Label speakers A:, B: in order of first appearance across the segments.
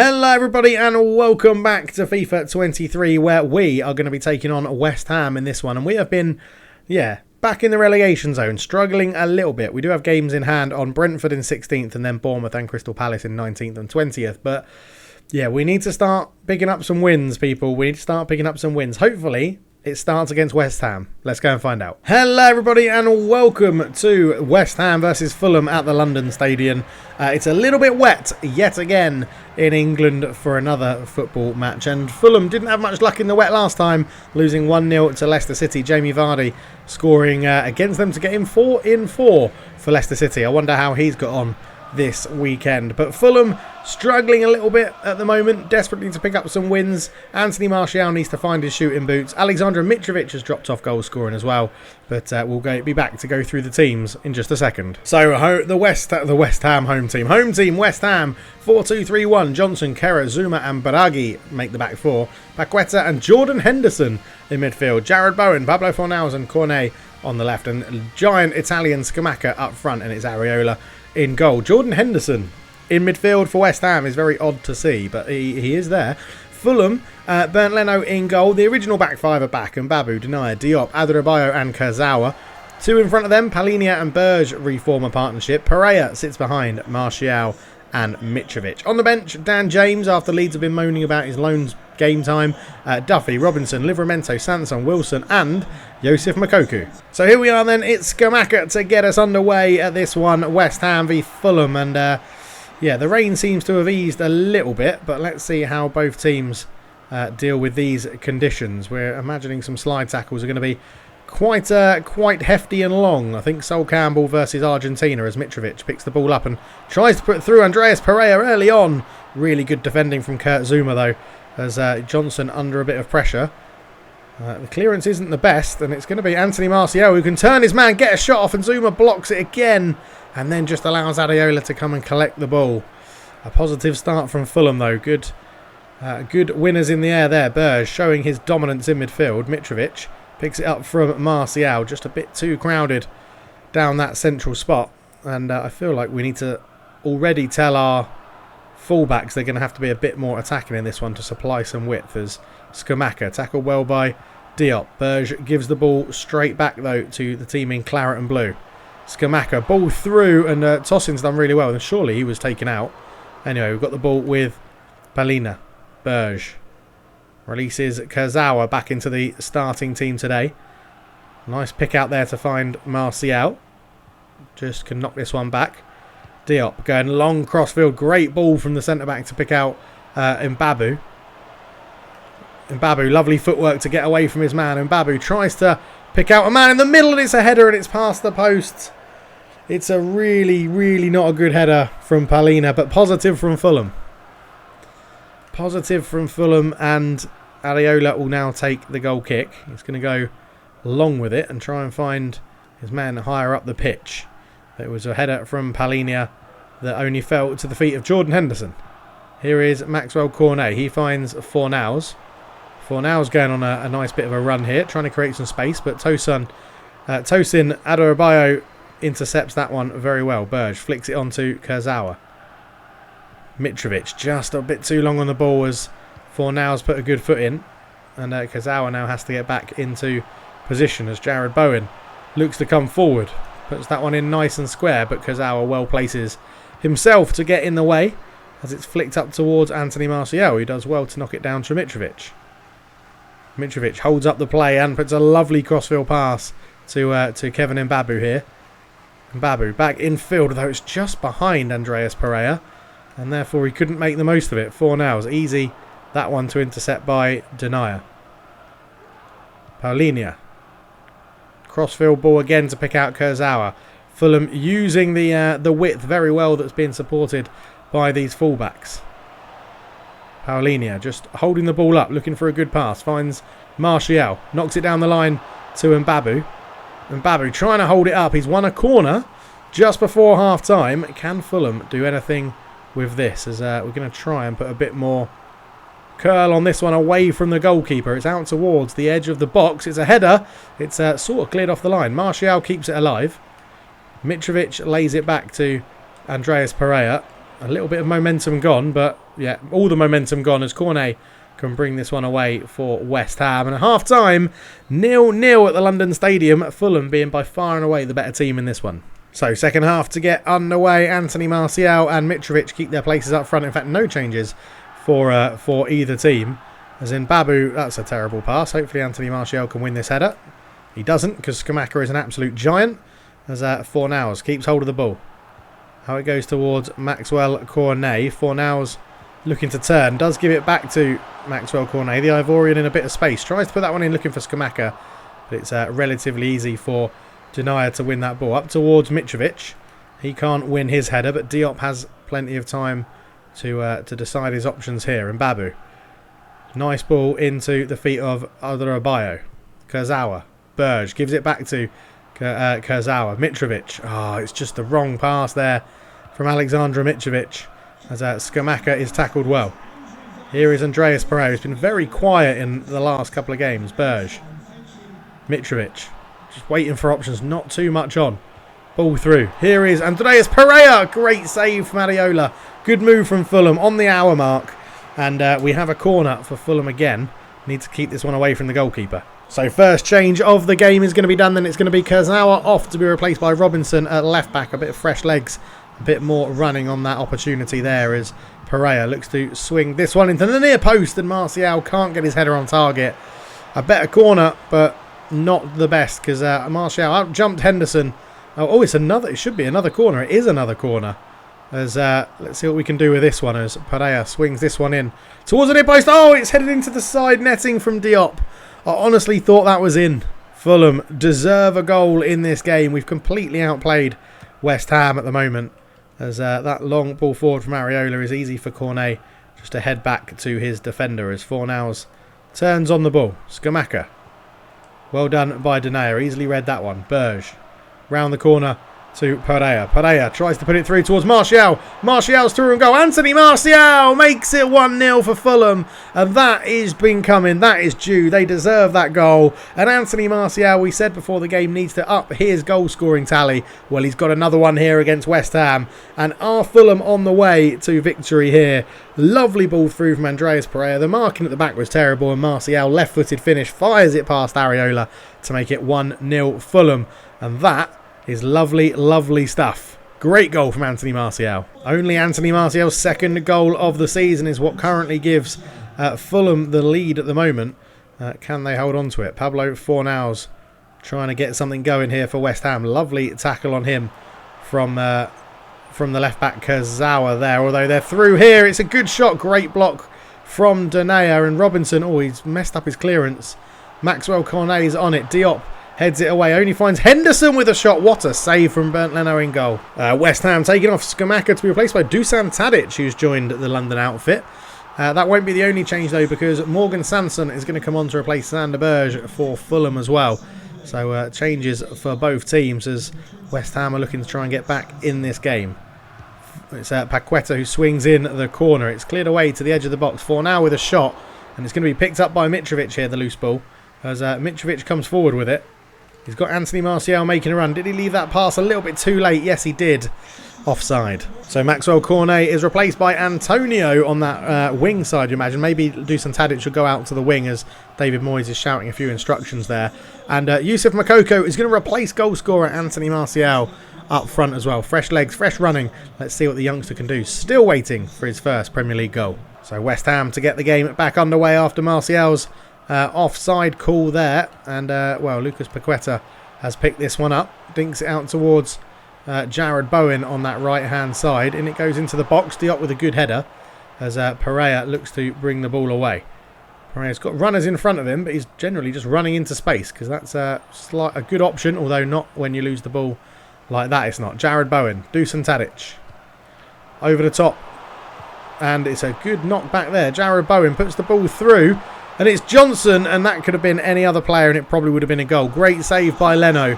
A: Hello everybody and welcome back to FIFA 23 where we are going to be taking on West Ham in this one, and we have been, back in the relegation zone, struggling a little bit. We do have games in hand on Brentford in 16th and then Bournemouth and Crystal Palace in 19th and 20th, but yeah, we need to start picking up some wins, people. We need to start picking up some wins. Hopefully it starts against West Ham. Let's go and find out. Hello everybody and welcome to West Ham versus Fulham at the London Stadium. It's a little bit wet yet again in England for another football match, and Fulham didn't have much luck in the wet last time, losing 1-0 to Leicester City. Jamie Vardy scoring against them to get him 4 in 4 for Leicester City. I wonder how he's got on this weekend. But Fulham struggling a little bit at the moment, desperately to pick up some wins. Anthony Martial needs to find his shooting boots. Alexander Mitrovic has dropped off goal scoring as well, but we'll be back to go through the teams in just a second. So the West Ham home team West Ham 4-2-3-1. Johnson, Kerr, Zuma and Baraghi make the back four. Paqueta and Jordan Henderson in midfield. Jared Bowen, Pablo Fornals and Cornet on the left, and giant Italian Scamacca up front, and it's Areola in goal. Jordan Henderson in midfield for West Ham is very odd to see, but he is there. Fulham, Bernd Leno in goal. The original back five are back, and Babu, Denier, Diop, Adebayo and Kurzawa. Two in front of them, Palhinha and Berge reform a partnership. Pereira sits behind Martial and Mitrovic. On the bench, Dan James, after Leeds have been moaning about his loans game time. Duffy, Robinson, Livramento, Sanson, Wilson and Joseph Mokoku. So here we are then, it's Scamacca to get us underway at this one, West Ham v Fulham, and the rain seems to have eased a little bit, but let's see how both teams deal with these conditions. We're imagining some slide tackles are going to be quite hefty and long. I think Sol Campbell versus Argentina, as Mitrovic picks the ball up and tries to put through Andreas Pereira early on. Really good defending from Kurt Zouma though, as Johnson under a bit of pressure. The clearance isn't the best, and it's going to be Anthony Martial who can turn his man, get a shot off, and Zouma blocks it again, and then just allows Adeola to come and collect the ball. A positive start from Fulham though. Good winners in the air there. Berge showing his dominance in midfield. Mitrovic picks it up from Martial, just a bit too crowded down that central spot, and I feel like we need to already tell our fullbacks they're going to have to be a bit more attacking in this one to supply some width, as Scamacca tackled well by Diop. Berge gives the ball straight back though to the team in claret and blue. Scamacca, ball through, and Tosin's done really well, and surely he was taken out. Anyway, we've got the ball with Palhinha. Berge releases Kurzawa back into the starting team today. Nice pick out there to find Martial. Just can knock this one back. Diop going long crossfield. Great ball from the centre-back to pick out Mbabu. Mbabu, lovely footwork to get away from his man. Mbabu tries to pick out a man in the middle, and it's a header, and it's past the post. It's a really, really not a good header from Palhinha, but positive from Fulham. Positive from Fulham, and Areola will now take the goal kick. He's going to go long with it and try and find his man higher up the pitch. It was a header from Palhinha that only fell to the feet of Jordan Henderson. Here is Maxwell Cornet. He finds Fornals. Fornals going on a nice bit of a run here, trying to create some space, but Tosin Adebayo intercepts that one very well. Berge flicks it onto Kurzawa. Mitrovic just a bit too long on the ball as Fornals put a good foot in, and Kurzawa now has to get back into position as Jared Bowen looks to come forward. Puts that one in nice and square, but Kurzawa well places himself to get in the way as it's flicked up towards Anthony Martial, who does well to knock it down to Mitrovic. Mitrovic holds up the play and puts a lovely crossfield pass to Kevin Mbabu here. Mbabu back in field, though it's just behind Andreas Pereira, and therefore he couldn't make the most of it. Fornals, easy that one to intercept by Denier. Palhinha. Crossfield ball again to pick out Kurzawa. Fulham using the width very well that's been supported by these fullbacks. Palhinha just holding the ball up, looking for a good pass. Finds Martial. Knocks it down the line to Mbabu. Mbabu trying to hold it up. He's won a corner just before half-time. Can Fulham do anything with this? As we're going to try and put a bit more curl on this one away from the goalkeeper. It's out towards the edge of the box. It's a header. It's sort of cleared off the line. Martial keeps it alive. Mitrovic lays it back to Andreas Pereira. A little bit of momentum gone, but yeah, all the momentum gone as Cornet can bring this one away for West Ham. And at half-time, 0-0 at the London Stadium, Fulham being by far and away the better team in this one. So second half to get underway. Anthony Martial and Mitrovic keep their places up front. In fact, no changes for either team. As in Babu, that's a terrible pass. Hopefully Anthony Martial can win this header. He doesn't, because Skamaka is an absolute giant. As Fornals keeps hold of the ball. How it goes towards Maxwell Cornet. Fornals looking to turn. Does give it back to Maxwell Cornet. The Ivorian in a bit of space. Tries to put that one in looking for Skamaka. But it's relatively easy for Denier to win that ball. Up towards Mitrovic. He can't win his header, but Diop has plenty of time to decide his options here. And Babu. Nice ball into the feet of Adrabayo. Kurzawa. Berge gives it back to Kurzawa. Mitrovic. Oh, it's just the wrong pass there from Alexandra Mitrovic. As Skamaka is tackled well. Here is Andreas Pereira, who's been very quiet in the last couple of games. Berge. Mitrovic. Just waiting for options, not too much on. Ball through. Here is Andreas Pereira. Great save from Areola. Good move from Fulham on the hour mark. And we have a corner for Fulham again. Need to keep this one away from the goalkeeper. So first change of the game is going to be done. Then it's going to be Kurzawa off to be replaced by Robinson at left back. A bit of fresh legs. A bit more running on that opportunity there as Pereira looks to swing this one into the near post. And Martial can't get his header on target. A better corner, but not the best because Martial out-jumped Henderson. Oh, it's another. It should be another corner. It is another corner. As let's see what we can do with this one as Pereira swings this one in towards the near post. Oh, it's headed into the side netting from Diop. I honestly thought that was in. Fulham deserve a goal in this game. We've completely outplayed West Ham at the moment. As that long ball forward from Areola is easy for Cornet just to head back to his defender as Fornals turns on the ball. Skamaka. Well done by Denier. Easily read that one. Berge. Round the corner to Pereira. Pereira tries to put it through towards Martial. Martial's through and goal. Anthony Martial makes it 1-0 for Fulham. And that is been coming. That is due. They deserve that goal. And Anthony Martial, we said before the game, needs to up his goal scoring tally. Well, he's got another one here against West Ham. And are Fulham on the way to victory here? Lovely ball through from Andreas Pereira. The marking at the back was terrible. And Martial, left-footed finish, fires it past Areola to make it 1-0 Fulham. And that is lovely, lovely stuff. Great goal from Anthony Martial. Only Anthony Martial's second goal of the season is what currently gives Fulham the lead at the moment. Can they hold on to it? Pablo Fornals trying to get something going here for West Ham. Lovely tackle on him from the left back Kurzawa there. Although they're through here. It's a good shot. Great block from Denier and Robinson. Oh, he's messed up his clearance. Maxwell Cornet's on it. Diop heads it away, only finds Henderson with a shot. What a save from Bernd Leno in goal. West Ham taking off Skamaka to be replaced by Dusan Tadic, who's joined the London outfit. That won't be the only change though, because Morgan Sanson is going to come on to replace Sander Berge for Fulham as well. So changes for both teams as West Ham are looking to try and get back in this game. It's Paqueta who swings in the corner. It's cleared away to the edge of the box for now with a shot. And it's going to be picked up by Mitrovic here, the loose ball. As Mitrovic comes forward with it. He's got Anthony Martial making a run. Did he leave that pass a little bit too late? Yes, he did. Offside. So Maxwell Cornet is replaced by Antonio on that wing side, you imagine. Maybe Dusan Tadic should go out to the wing as David Moyes is shouting a few instructions there. And Yusuf Makoko is going to replace goalscorer Anthony Martial up front as well. Fresh legs, fresh running. Let's see what the youngster can do. Still waiting for his first Premier League goal. So West Ham to get the game back underway after Martial's offside call there. And, well, Lucas Paqueta has picked this one up. Dinks it out towards Jared Bowen on that right-hand side. And it goes into the box. Diop with a good header as Pereira looks to bring the ball away. Pereira's got runners in front of him, but he's generally just running into space because that's a good option, although not when you lose the ball like that. It's not. Jared Bowen, Dusan Tadic. Over the top. And it's a good knock back there. Jared Bowen puts the ball through. And it's Johnson, and that could have been any other player, and it probably would have been a goal. Great save by Leno.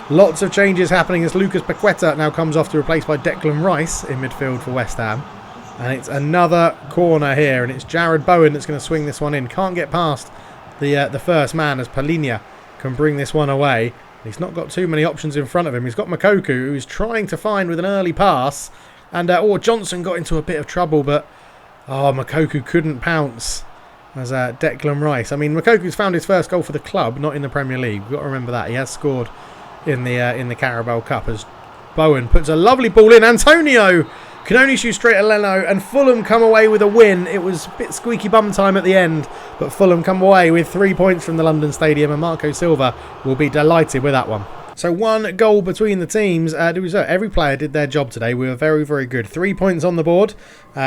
A: Lots of changes happening as Lucas Paqueta now comes off to replace by Declan Rice in midfield for West Ham. And it's another corner here, and it's Jared Bowen that's going to swing this one in. Can't get past the first man as Palhinha can bring this one away. He's not got too many options in front of him. He's got Makoku, who's trying to find with an early pass. And Johnson got into a bit of trouble, but Moukoko couldn't pounce as Declan Rice. I mean, Mokoku's found his first goal for the club, not in the Premier League. We've got to remember that. He has scored in the Carabao Cup as Bowen puts a lovely ball in. Antonio can only shoot straight at Leno, and Fulham come away with a win. It was a bit squeaky bum time at the end, but Fulham come away with 3 points from the London Stadium, and Marco Silva will be delighted with that one. So 1 goal between the teams. Every player did their job today. We were very, very good. 3 points on the board.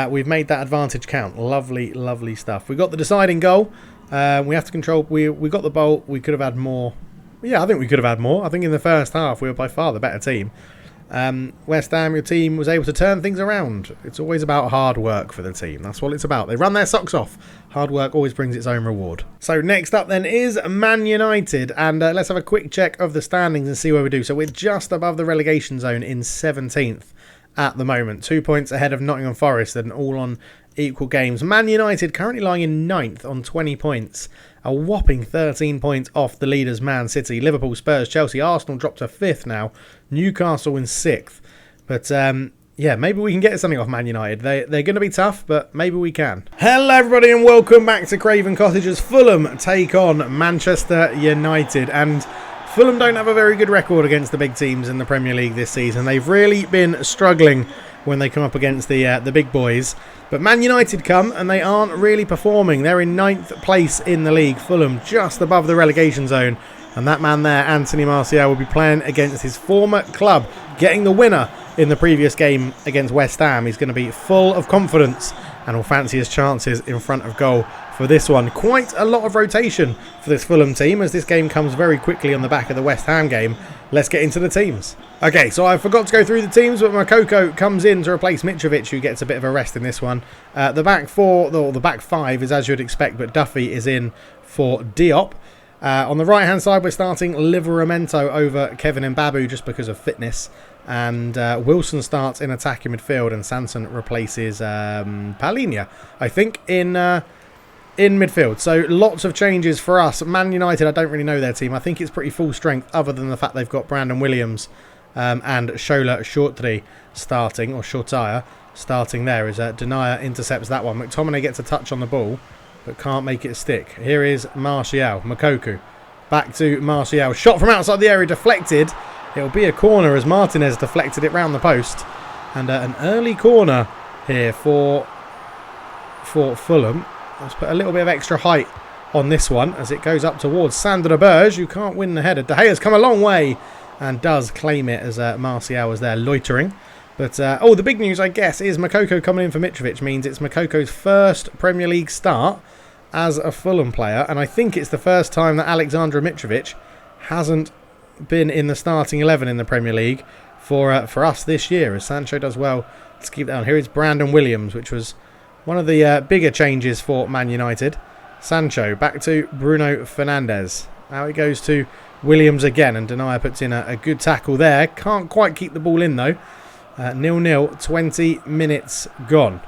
A: We've made that advantage count. Lovely, lovely stuff. We got the deciding goal. We have to control. We got the ball. We could have had more. Yeah, I think we could have had more. I think in the first half we were by far the better team. West Ham, your team, was able to turn things around. It's always about hard work for the team. That's what it's about. They run their socks off. Hard work always brings its own reward. So next up then is Man United. And let's have a quick check of the standings and see where we do. So we're just above the relegation zone in 17th at the moment. 2 points ahead of Nottingham Forest and all on equal games. Man United currently lying in 9th on 20 points. A whopping 13 points off the leaders Man City. Liverpool, Spurs, Chelsea, Arsenal dropped to 5th now. Newcastle in 6th. But yeah, maybe we can get something off Man United. They're going to be tough, but maybe we can. Hello everybody and welcome back to Craven Cottage as Fulham take on Manchester United. And Fulham don't have a very good record against the big teams in the Premier League this season. They've really been struggling when they come up against the big boys. But Man United come and they aren't really performing. They're in 9th place in the league. Fulham just above the relegation zone. And that man there, Anthony Martial, will be playing against his former club, getting the winner in the previous game against West Ham. He's going to be full of confidence and will fancy his chances in front of goal for this one. Quite a lot of rotation for this Fulham team as this game comes very quickly on the back of the West Ham game. Let's get into the teams. Okay, so I forgot to go through the teams, but Moukoko comes in to replace Mitrovic, who gets a bit of a rest in this one. The back four, or the back five, is as you'd expect, but Duffy is in for Diop. On the right-hand side, we're starting Livramento over Kevin Mbabu just because of fitness. And Wilson starts in attacking midfield, and Sanson replaces Palhinha, I think, in midfield. So lots of changes for us. Man United, I don't really know their team. I think it's pretty full strength, other than the fact they've got Brandon Williams and Shola Shortry starting, or Shortire starting there. As Denier intercepts that one. McTominay gets a touch on the ball, but can't make it stick. Here is Martial, Moukoko. Back to Martial. Shot from outside the area, deflected. It'll be a corner as Martinez deflected it round the post. And an early corner here for Fulham. Let's put a little bit of extra height on this one as it goes up towards Sandra Berge, who can't win the header. De Gea's come a long way and does claim it as Martial was there loitering. But, the big news, I guess, is Moukoko coming in for Mitrovic means it's Mokoko's first Premier League start as a Fulham player. And I think it's the first time that Alexander Mitrovic hasn't been in the starting 11 in the Premier League for us this year, as Sancho does well to keep that on. Here is Brandon Williams, which was one of the bigger changes for Man United. Sancho back to Bruno Fernandes. Now it goes to Williams again, and Denier puts in a good tackle there. Can't quite keep the ball in though. 0-0, 20 minutes gone.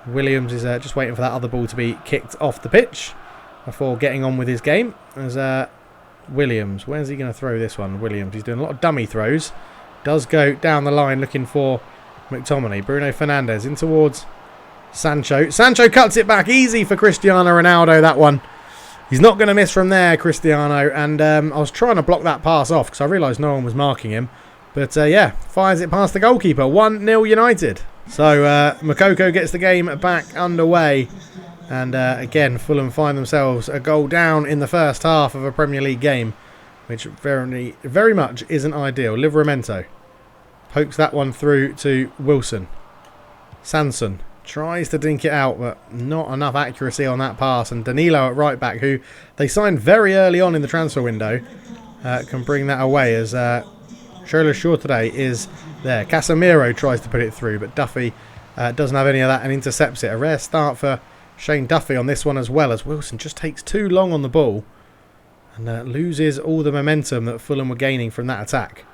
A: Williams is just waiting for that other ball to be kicked off the pitch before getting on with his game. As Williams, where's he going to throw this one? Williams, he's doing a lot of dummy throws. Does go down the line looking for McTominay. Bruno Fernandes in towards Sancho. Sancho cuts it back. Easy for Cristiano Ronaldo, that one. He's not going to miss from there, Cristiano. And I was trying to block that pass off because I realised no one was marking him. But yeah, fires it past the goalkeeper. 1-0 United. So Moukoko gets the game back underway. And again, Fulham find themselves a goal down in the first half of a Premier League game, which very, very much isn't ideal. Livramento pokes that one through to Wilson. Sanson tries to dink it out, but not enough accuracy on that pass. And Danilo at right back, who they signed very early on in the transfer window, can bring that away as Shola Shortry is there. Casemiro tries to put it through, but Duffy doesn't have any of that and intercepts it. A rare start for Shane Duffy on this one as well, as Wilson just takes too long on the ball and loses all the momentum that Fulham were gaining from that attack.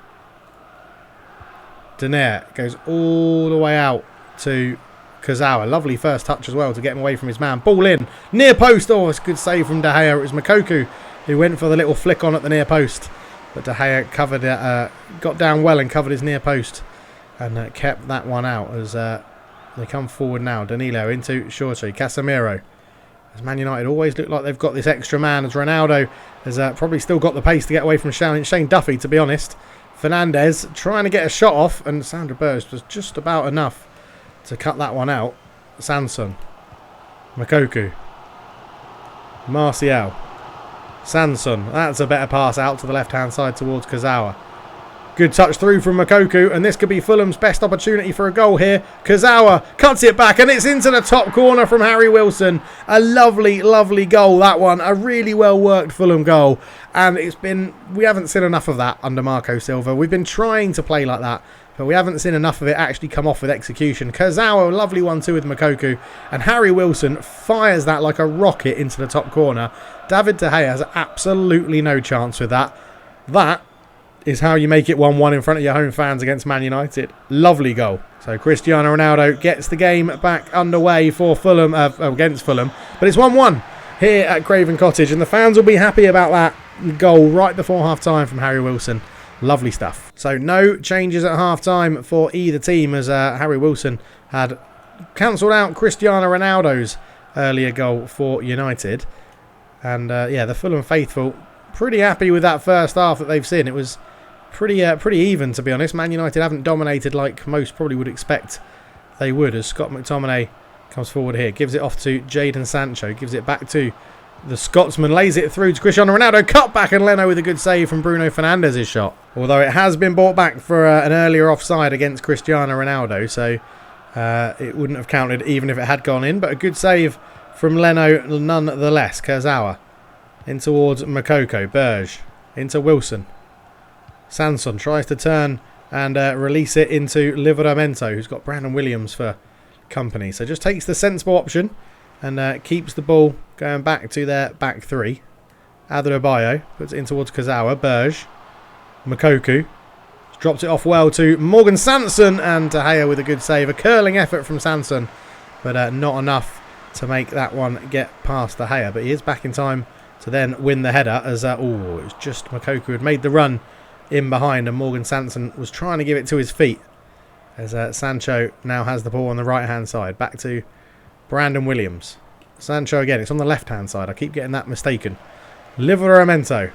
A: Denier goes all the way out to Kurzawa. Lovely first touch as well to get him away from his man. Ball in. Near post. Oh, it's a good save from De Gea. It was Moukoko who went for the little flick on at the near post. But De Gea covered it, got down well and covered his near post and kept that one out as they come forward now. Danilo into Shorty, Casemiro. As Man United always look like they've got this extra man, as Ronaldo has probably still got the pace to get away from Shane Duffy, to be honest. Fernandez trying to get a shot off, and Sandra Burst was just about enough to cut that one out. Sanson, Moukoko, Martial, Sanson. That's a better pass out to the left-hand side towards Kurzawa. Good touch through from Moukoko, and this could be Fulham's best opportunity for a goal here. Kurzawa cuts it back, and it's into the top corner from Harry Wilson. A lovely, lovely goal, that one. A really well-worked Fulham goal. And we haven't seen enough of that under Marco Silva. We've been trying to play like that, but we haven't seen enough of it actually come off with execution. Kurzawa, lovely 1-2 with Moukoko, and Harry Wilson fires that like a rocket into the top corner. David De Gea has absolutely no chance with that. That is how you make it 1-1 in front of your home fans against Man United. Lovely goal. So Cristiano Ronaldo gets the game back underway for Fulham, against Fulham. But it's 1-1 here at Craven Cottage, and the fans will be happy about that goal right before half-time from Harry Wilson. Lovely stuff. So no changes at half-time for either team, as Harry Wilson had cancelled out Cristiano Ronaldo's earlier goal for United. And the Fulham faithful pretty happy with that first half that they've seen. It was pretty even, to be honest. Man United haven't dominated like most probably would expect they would, as Scott McTominay comes forward here, gives it off to Jadon Sancho, gives it back to the Scotsman, lays it through to Cristiano Ronaldo, cut back, and Leno with a good save from Bruno Fernandes' shot. Although it has been brought back for an earlier offside against Cristiano Ronaldo, so it wouldn't have counted even if it had gone in, but a good save from Leno nonetheless. Kurzawa in towards Moukoko, Berge into Wilson. Sanson tries to turn and release it into Livramento, who's got Brandon Williams for company. So just takes the sensible option and keeps the ball going back to their back three. Adebayo puts it in towards Kurzawa, Berge, Moukoko. Drops it off well to Morgan Sanson, and De Gea with a good save. A curling effort from Sanson, but not enough to make that one get past De Gea. But he is back in time to then win the header, as it was just Moukoko who had made the run in behind, and Morgan Sanson was trying to give it to his feet, as Sancho now has the ball on the right hand side. Back to Brandon Williams. Sancho again, it's on the left hand side, I keep getting that mistaken. Livramento.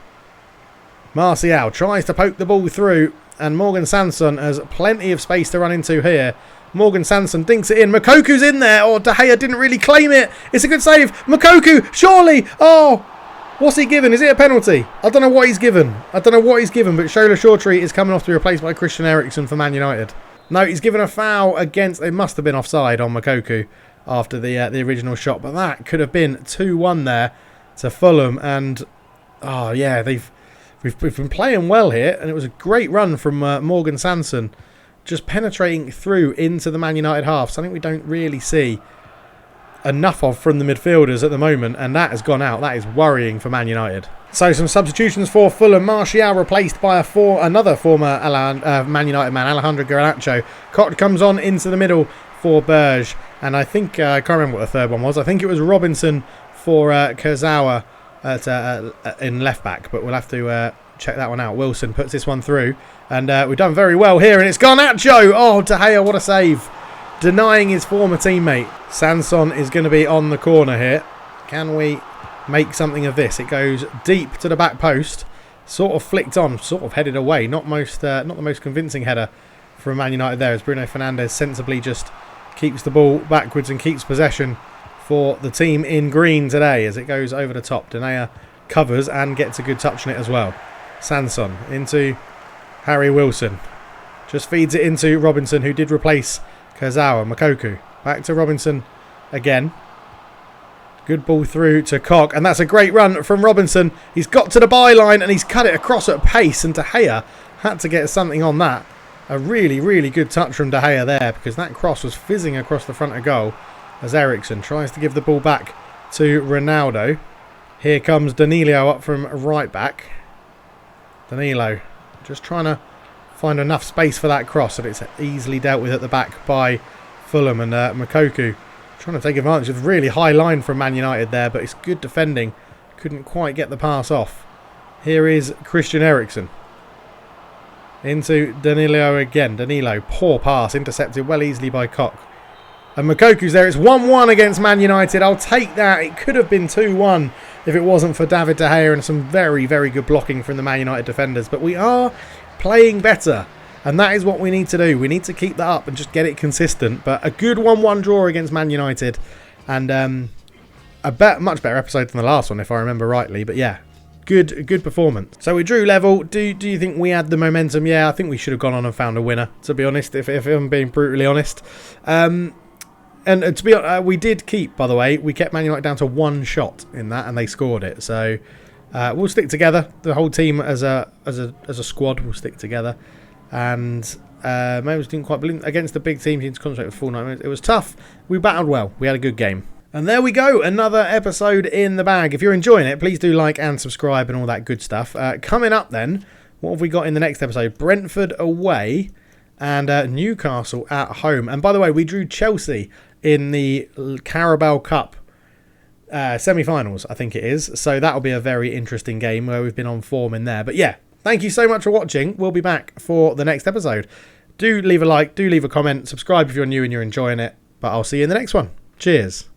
A: Martial tries to poke the ball through, and Morgan Sanson has plenty of space to run into here. Morgan Sanson dinks it in. Mokoku's in there. Oh, De Gea didn't really claim it. It's a good save. Moukoko, surely. Oh, what's he given? Is it a penalty? I don't know what he's given. but Shola Shortry is coming off to be replaced by Christian Eriksen for Man United. No, he's given a foul against... It must have been offside on Moukoko after the original shot, but that could have been 2-1 there to Fulham. And, oh, yeah, We've been playing well here, and it was a great run from Morgan Sanson, just penetrating through into the Man United half, something we don't really see enough of from the midfielders at the moment, and that has gone out. That is worrying for Man United. So some substitutions for Fulham. Martial replaced by another former Man United man, Alejandro Garnacho. Koch comes on into the middle for Berge, and I think, I can't remember what the third one was. I think it was Robinson for Kurzawa in left back, but we'll have to check that one out. Wilson puts this one through, and we've done very well here, and it's Garnacho. Oh, De Gea, what a save, denying his former teammate. Sanson is going to be on the corner here. Can we make something of this? It goes deep to the back post, sort of flicked on, sort of headed away. Not the most convincing header from Man United there, as Bruno Fernandes sensibly just keeps the ball backwards and keeps possession for the team in green today, as it goes over the top. De Gea covers and gets a good touch on it as well. Sanson into Harry Wilson. Just feeds it into Robinson, who did replace Kurzawa. Moukoko back to Robinson again. Good ball through to Koch, and that's a great run from Robinson. He's got to the byline and he's cut it across at pace, and De Gea had to get something on that. A really, really good touch from De Gea there, because that cross was fizzing across the front of goal, as Eriksen tries to give the ball back to Ronaldo. Here comes Danilo up from right back. Danilo just trying to find enough space for that cross, and it's easily dealt with at the back by Fulham. And Moukoko trying to take advantage of the really high line from Man United there, but it's good defending. Couldn't quite get the pass off. Here is Christian Eriksen. Into Danilo again. Danilo, poor pass, intercepted well easily by Koch. And Mokoku's there. It's 1-1 against Man United. I'll take that. It could have been 2-1 if it wasn't for David De Gea and some very, very good blocking from the Man United defenders. But we are playing better. And that is what we need to do. We need to keep that up and just get it consistent. But a good 1-1 draw against Man United. And a much better episode than the last one, if I remember rightly. But yeah, good performance. So we drew level. Do you think we had the momentum? Yeah, I think we should have gone on and found a winner, to be honest, if I'm being brutally honest. And to be honest, we did keep, by the way, we kept Man United down to 1 shot in that, and they scored it. So we'll stick together. The whole team as a squad will stick together. And maybe didn't quite believe against the big teams. You need to concentrate for full 9 minutes. It was tough. We battled well. We had a good game. And there we go, another episode in the bag. If you're enjoying it, please do like and subscribe and all that good stuff. Coming up then, what have we got in the next episode? Brentford away and Newcastle at home. And by the way, we drew Chelsea in the Carabao Cup semi-finals, I think it is. So that'll be a very interesting game where we've been on form in there. But yeah, thank you so much for watching. We'll be back for the next episode. Do leave a like, do leave a comment, subscribe if you're new and you're enjoying it. But I'll see you in the next one. Cheers.